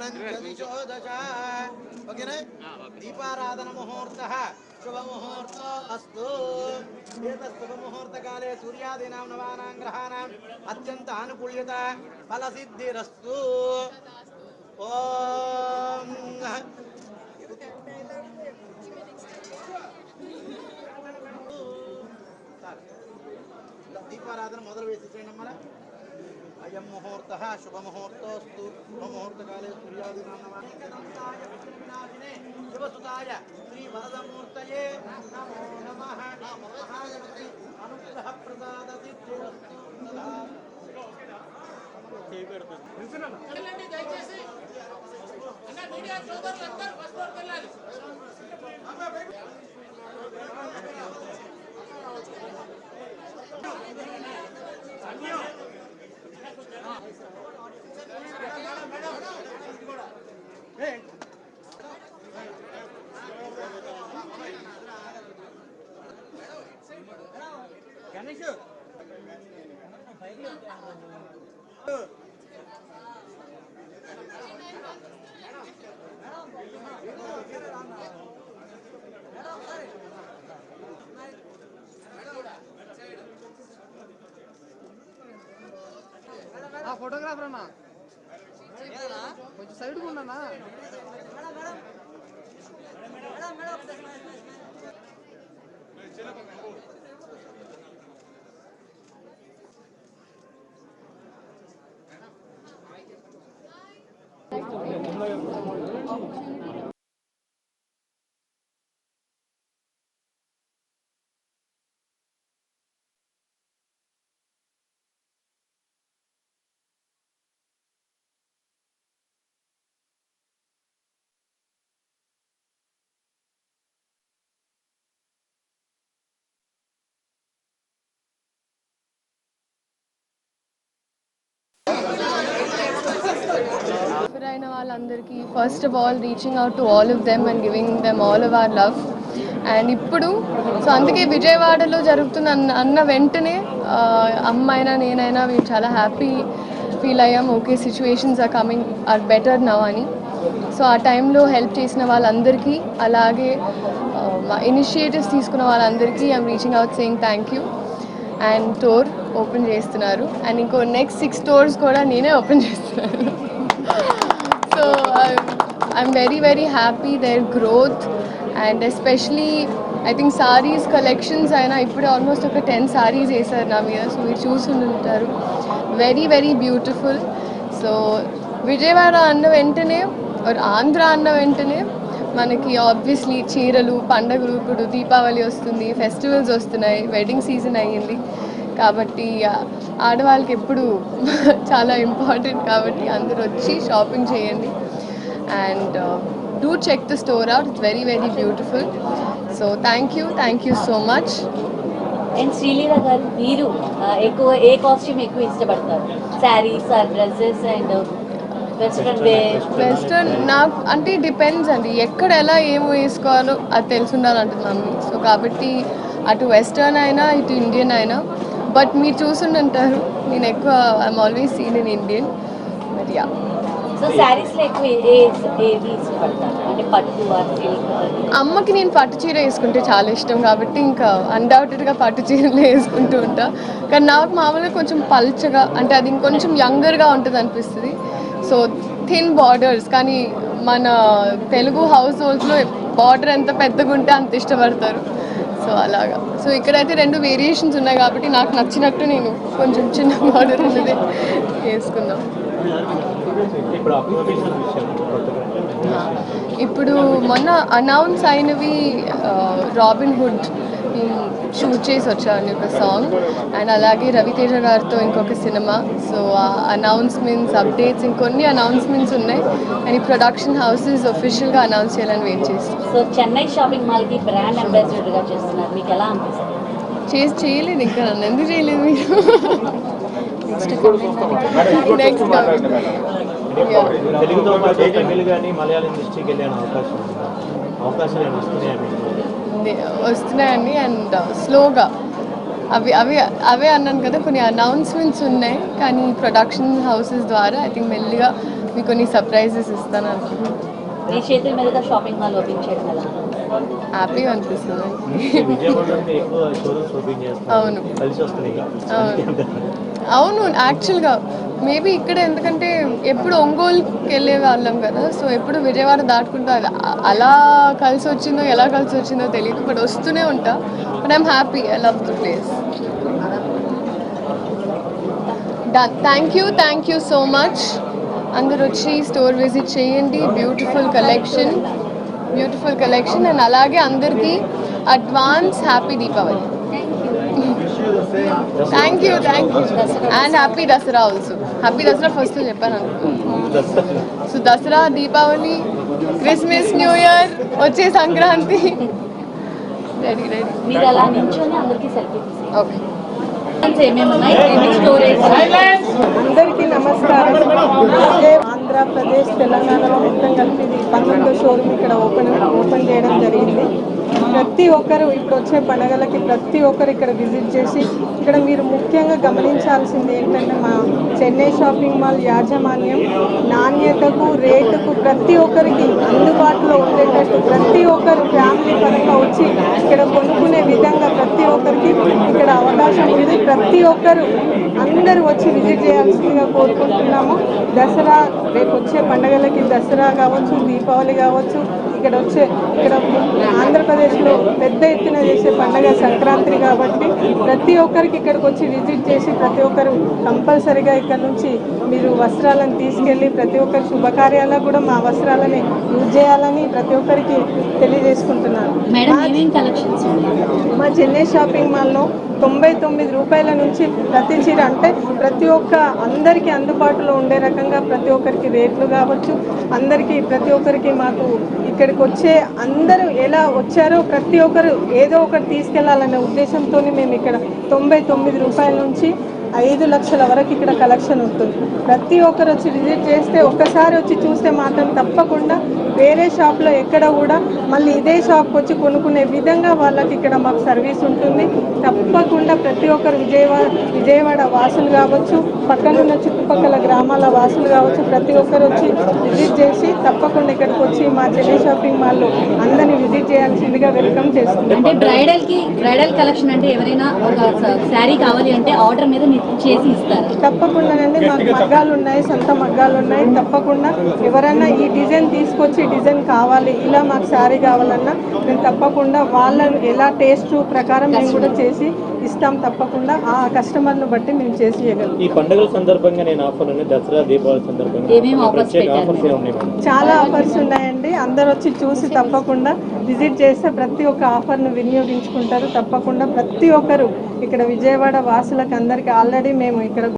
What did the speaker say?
अनंतदिशोदश ओकेना दीपाराधन मुहूर्त शुभ मुहूर्त अस्तु शुभ मुहूर्त काले सूर्यादीनां नवानां ग्रहाणां अत्यंत अनुकूल्यता फलसिद्धिरस्तु ओम दीपाराधन मोदल वेसिचेयंడి अयं मुहूर्तः शुभ मुहूर्तोस्तु शुभ मुहूर्त काले सूर्यादीनां नमः शिवसुताय श्री वरदमूर्तये नमो नमः महागणपति अनुग्रह प्रसाद सिद्धिरस्तु तथा దయచేసి అన్న మీడియా సోదరులందరూ ఫస్ట్ ఫ్లోర్కి వెళ్ళాలి గణేష్ ఫోటోగ్రాఫర్ అన్నా కొంచెం సైడ్ ఉన్నానా అయిన వాళ్ళందరికీ first of all reaching out to all of them and giving them all of our love and ఇప్పుడు సో అందుకే విజయవాడలో జరుగుతున్న అన్న వెంటనే అమ్మైనా నేనైనా మేము చాలా హ్యాపీ ఫీల్ అయ్యాం okay situations are better now అని సో ఆ టైంలో హెల్ప్ చేసిన వాళ్ళందరికీ అలాగే ఇనిషియేటివ్స్ తీసుకున్న వాళ్ళందరికీ I'm reaching out saying thank you and store open చేస్తున్నారు అండ్ ఇంకో నెక్స్ట్ 6 స్టోర్స్ కూడా నేనే ఓపెన్ చేస్తున్నాను so I'm very happy their growth and especially I think sarees collections ayina ippude almost oka 10 sarees esaru na meeda so meer chusunduntaru very beautiful so Vijayawada anna ventane or Andhra anna ventane మనకి obviously చీరలు పండగలు ఇప్పుడు దీపావళి వస్తుంది festivals వస్తున్నాయి wedding season అయ్యింది కాబట్టి ఆడవాళ్ళకి ఎప్పుడు చాలా ఇంపార్టెంట్ కాబట్టి అందరూ వచ్చి షాపింగ్ చేయండి and do check the store out it's very beautiful so thank you so much and Sreeleela garu మీరు ఎక్కువ ఏ కాస్ట్యూమ్ ఎక్కువ ఇష్టపడతారు saris or dresses and western నాకు అంటే డిపెండ్స్ అండి ఎక్కడ ఎలా ఏమో వేసుకోవాలో అది తెలుసుండాలంటుంది మమ్మీ సో కాబట్టి అటు వెస్టర్న్ అయినా ఇటు ఇండియన్ అయినా బట్ మీరు చూసుంటారు నేను ఎక్కువ I'm always seen in Indian but yeah so శారీస్లో ఎక్కువ ఏది ఇష్టపడతారు అంటే పట్టు అమ్మకి నేను పట్టు చీర వేసుకుంటే చాలా ఇష్టం కాబట్టి ఇంకా అన్డౌటెడ్గా పట్టు చీరలే వేసుకుంటూ ఉంటా కానీ నాకు మామూలుగా కొంచెం పల్చగా అంటే అది ఇంకొంచెం యంగర్గా ఉంటుంది అనిపిస్తుంది సో థిన్ బార్డర్స్ కానీ మన తెలుగు హౌస్ హోల్డ్స్లో బార్డర్ ఎంత పెద్దగా ఉంటే అంత ఇష్టపడతారు సో అలాగా సో ఇక్కడైతే 2 వేరియేషన్స్ ఉన్నాయి కాబట్టి నాకు నచ్చినట్టు నేను కొంచెం చిన్న బార్డర్ ఉన్నది వేసుకుందాం ఇప్పుడు మొన్న అనౌన్స్ అయినవి రాబిన్ హుడ్ షూట్ చేసి వచ్చాను ఒక సాంగ్ అండ్ అలాగే రవితేజ గారితో ఇంకొక సినిమా సో ఆ అనౌన్స్మెంట్స్ అప్డేట్స్ ఇంకొన్ని అనౌన్స్మెంట్స్ ఉన్నాయి అండ్ ఈ ప్రొడక్షన్ హౌసెస్ ఒఫిషియల్గా అనౌన్స్ చేయాలని వెయిట్ చేస్తాం సో చెన్నై షాపింగ్ మాల్కి బ్రాండ్ అంబాసిడర్గా చేస్తున్నారు మీకు ఎలా అనిపిస్తుంది చేయలేదు ఇంకా నన్ను ఎందుకు చేయలేదు మీరు నెక్స్ట్ వస్తున్నాయండి అండ్ స్లోగా అవే అన్నాను కదా కొన్ని అనౌన్స్మెంట్స్ ఉన్నాయి కానీ ప్రొడక్షన్ హౌసెస్ ద్వారా ఐ థింక్ మెల్లిగా మీకు కొన్ని సర్ప్రైజెస్ ఇస్తాను అనుకుంటున్నాను. మీ చేతుల మీదుగా షాపింగ్ మాల్ ఓపెన్ చేయడం ఎలా? హ్యాపీగా అనిపిస్తుంది. అవును అవును యాక్చువల్గా మేబీ ఇక్కడ ఎందుకంటే ఎప్పుడు ఒంగోలుకి వెళ్ళే వాళ్ళం కదా, సో ఎప్పుడు విజయవాడ దాటుకుంటూ అలా కలిసి వచ్చిందో ఎలా కలిసి వచ్చిందో తెలియదు, బట్ వస్తూనే ఉంటా. But I'm happy, I love the place. Thank you so much. అందరు వచ్చి స్టోర్ విజిట్ చేయండి. బ్యూటిఫుల్ కలెక్షన్ అండ్ అలాగే అందరికీ advance happy Deepavali. Thank you and happy Dasara also. Happy Dasara first చెప్పాను అనుకుంటున్నాను. So Dasara, Deepavali, Christmas, new year, వచ్చే సంక్రాంతి. రెడీ మీరు అలా నించొని అందరికీ సెల్ఫీ తీసేయండి. ఓకే. ఏమేమి ఉన్నాయి, ఏమేమి స్టోరేజ్? అందరికీ నమస్కారం. ఆంధ్రప్రదేశ్, తెలంగాణలో మొత్తం కలిపి ఇది 19వ షోరూమ్ ఇక్కడ ఓపెన్ చేయడం జరిగింది. ప్రతి ఒక్కరు ఇప్పుడు వచ్చే పండుగలకి ప్రతి ఒక్కరు ఇక్కడ విజిట్ చేసి, ఇక్కడ మీరు ముఖ్యంగా గమనించాల్సింది ఏంటంటే మా చెన్నై షాపింగ్ మాల్ యాజమాన్యం నాణ్యతకు, రేటుకు ప్రతి ఒక్కరికి అందుబాటులో ఉండేటట్టు ప్రతి ఒక్కరు ఫ్యామిలీ పరంగా వచ్చి ఇక్కడ కొనుక్కునే విధంగా ప్రతి ఒక్కరికి ఇక్కడ అవకాశం ఉంది. ప్రతి ఒక్కరు అందరూ వచ్చి విజిట్ చేయాల్సిందిగా కోరుకుంటున్నాము. దసరా, రేపు వచ్చే పండుగలకి దసరా కావచ్చు, దీపావళి కావచ్చు, ఇక్కడ ఆంధ్రప్రదేశ్లో పెద్ద ఎత్తున చేసే పండుగ సంక్రాంతి కాబట్టి ప్రతి ఒక్కరికి ఇక్కడికి వచ్చి విజిట్ చేసి ప్రతి ఒక్కరు కంపల్సరిగా ఇక్కడ నుంచి మీరు వస్త్రాలను తీసుకెళ్ళి ప్రతి ఒక్కరి శుభకార్యాలకు కూడా మా వస్త్రాలని యూజ్ చేయాలని ప్రతి ఒక్కరికి తెలియజేసుకుంటున్నాను. మా చెన్నై షాపింగ్ మాల్లో 99 రూపాయల నుంచి ప్రతి చీర, అంటే ప్రతి ఒక్క అందరికీ అందుబాటులో ఉండే రకంగా ప్రతి ఒక్కరికి రేట్లు కావచ్చు, అందరికీ ప్రతి ఒక్కరికి మాకు ఇక్కడికి వచ్చే అందరూ ఎలా వచ్చారో ప్రతి ఒక్కరు ఏదో ఒకటి తీసుకెళ్లాలనే ఉద్దేశంతో మేము ఇక్కడ 99 రూపాయల నుంచి 5 లక్షల వరకు ఇక్కడ కలెక్షన్ ఉంటుంది. ప్రతి ఒక్కరు వచ్చి విజిట్ చేస్తే, ఒక్కసారి వచ్చి చూస్తే మాత్రం తప్పకుండా వేరే షాప్లో ఎక్కడ కూడా మళ్ళీ ఇదే షాప్కి వచ్చి కొనుక్కునే విధంగా వాళ్ళకి ఇక్కడ మాకు సర్వీస్ ఉంటుంది. తప్పకుండా ప్రతి ఒక్కరు విజయవాడ వాసులు కావచ్చు, పక్కనున్న చుట్టుపక్కల గ్రామాల వాసులు కావచ్చు, ప్రతి ఒక్కరు వచ్చి విజిట్ చేసి తప్పకుండా ఇక్కడికి వచ్చి మా చెన్నై షాపింగ్ మాల్లో అందరినీ విజిట్ చేయాల్సిందిగా వెల్కమ్ చేస్తున్నాం. అంటే బ్రైడల్ కలెక్షన్ అంటే ఎవరైనా ఒక శారీ కావాలి అంటే ఆర్డర్ మీద చేసి ఇస్తారు? తప్పకుండానండి, మాకు మగ్గాలు ఉన్నాయి, సొంత మగ్గాలు ఉన్నాయి. తప్పకుండా ఎవరైనా ఈ డిజైన్ తీసుకొచ్చి డిజైన్ కావాలి, ఇలా మాకు శారీ కావాలన్నా మేము తప్పకుండా వాళ్ళను ఎలా టేస్ట్ ప్రకారం మేము కూడా చేసి ఇస్తాం. తప్పకుండా ఆ కస్టమర్ను బట్టి మేము చేసి ఇవ్వగలం. ఈ పండుగల సందర్భంగా నేను ఆఫర్ ఉన్నాయి, దసరా దీపావళి సందర్భంగా చాలా ఆఫర్స్ ఉన్నాయండి. అందరు వచ్చి చూసి తప్పకుండా విజిట్ చేస్తే ప్రతి ఒక్క ఆఫర్ను వినియోగించుకుంటారు. తప్పకుండా ప్రతి ఒక్కరు ఇక్కడ విజయవాడ వాసులకు అందరికీ ఆల్రెడీ మేము ఇక్కడ